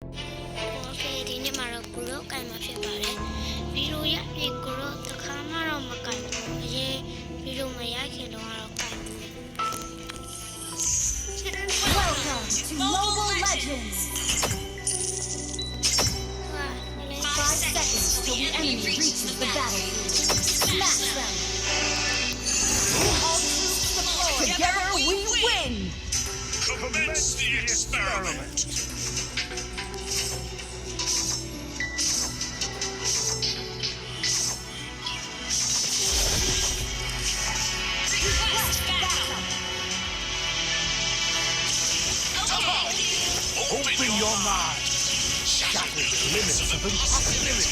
Okay ဒီနေ့မှာတော့ကိုရောကင်မှာဖြစ်ပါတယ်ဗီဒီယိုရပြီးကိုရောတစ်ခါမှတော့မကင်ဘူးအရင်ဗီဒီယိုမရခင်တော့ကင်ဘူး Welcome to Mobile Legends. 5 seconds till the enemy reaches the battlefield. Smash them. All troops deployed. Together we win. Commence the experiment. Open your mind. Shatter the limits of impossibility.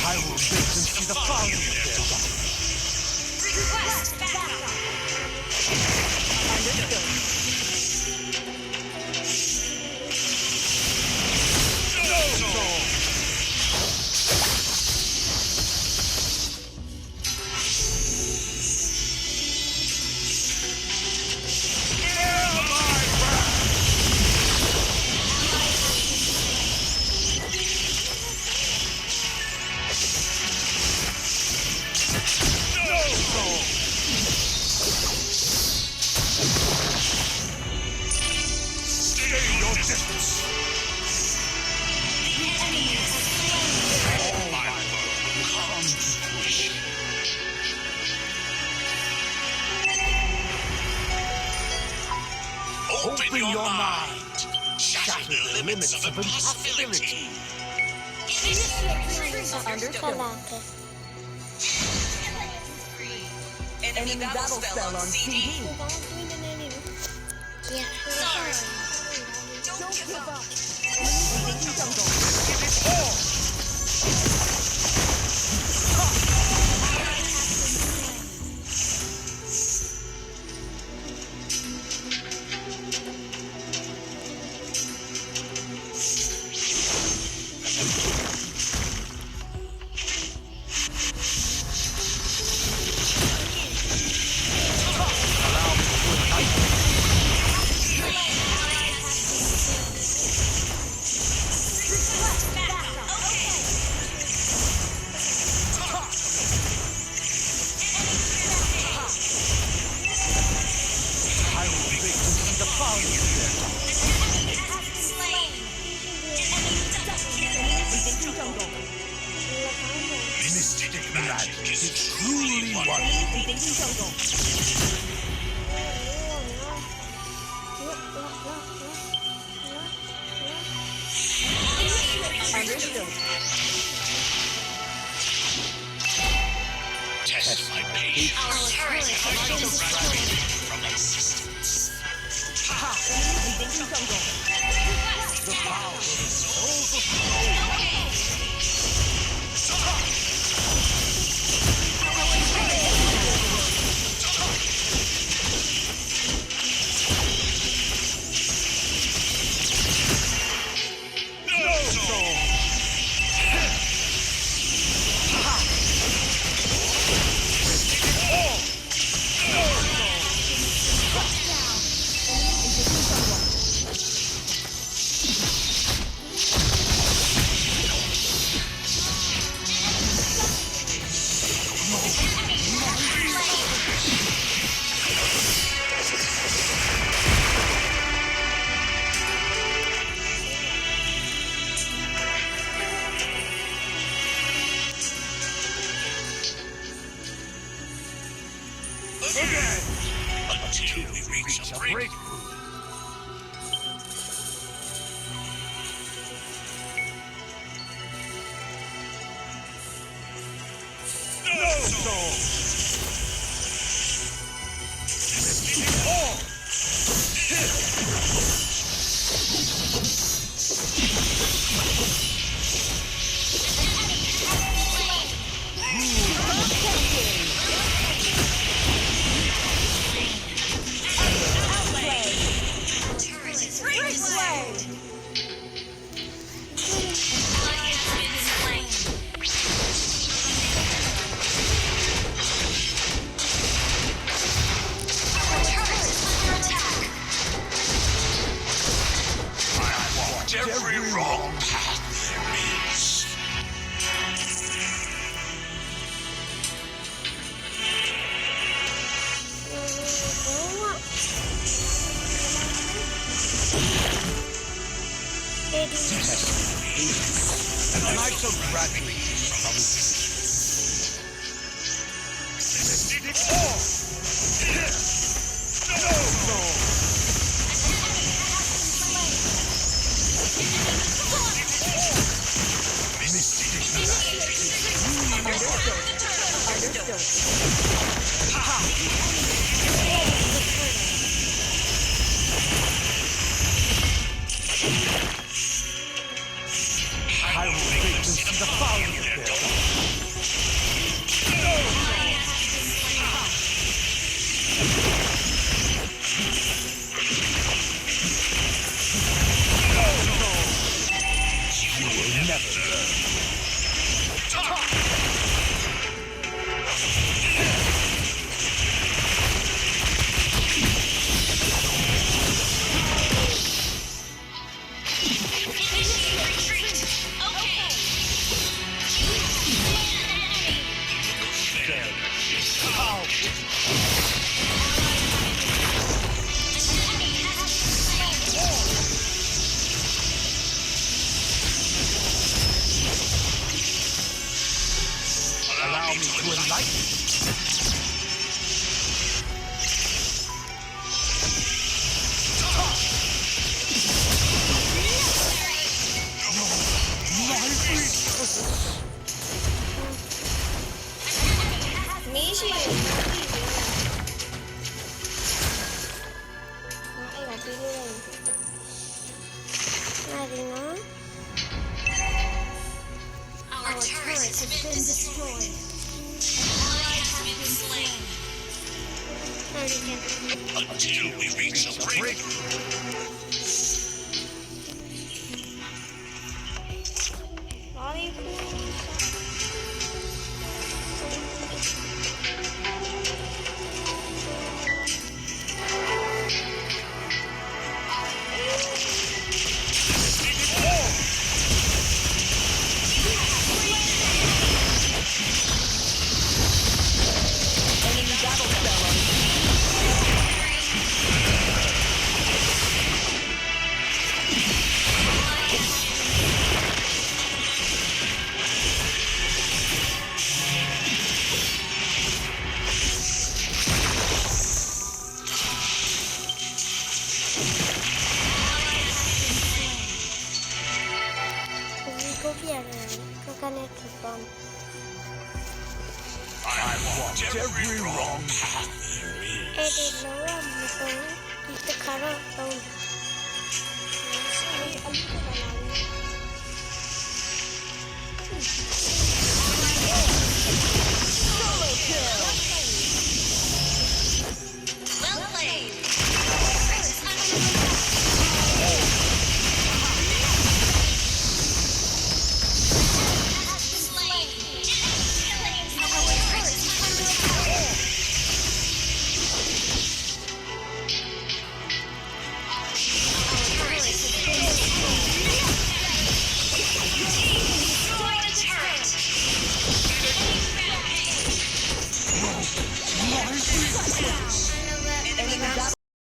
I will make them see the folly of their life. Request backup. Understood. Stay your distance. The enemy has slain. All my world will come to fruition. Open your mind. Shatter the limits of impossibility. Understood. Enemy battle spell on CD. Yeah. Don't give up. Enemy taking jungle. I will make them see the folly of their life. Taking jungle. Mystic magic is truly wonderful. Taking jungle. Understood. Test my patience. Our turret has been destroyed. From existence. breakthrough. No song. Every wrong path there is. And the nights are gradually I will make them see the folly of their You will never learn. Allow me to enlighten you. Our turret has been destroyed. An ally has been slain. Until we reach a breakthrough. I walked every wrong path there is.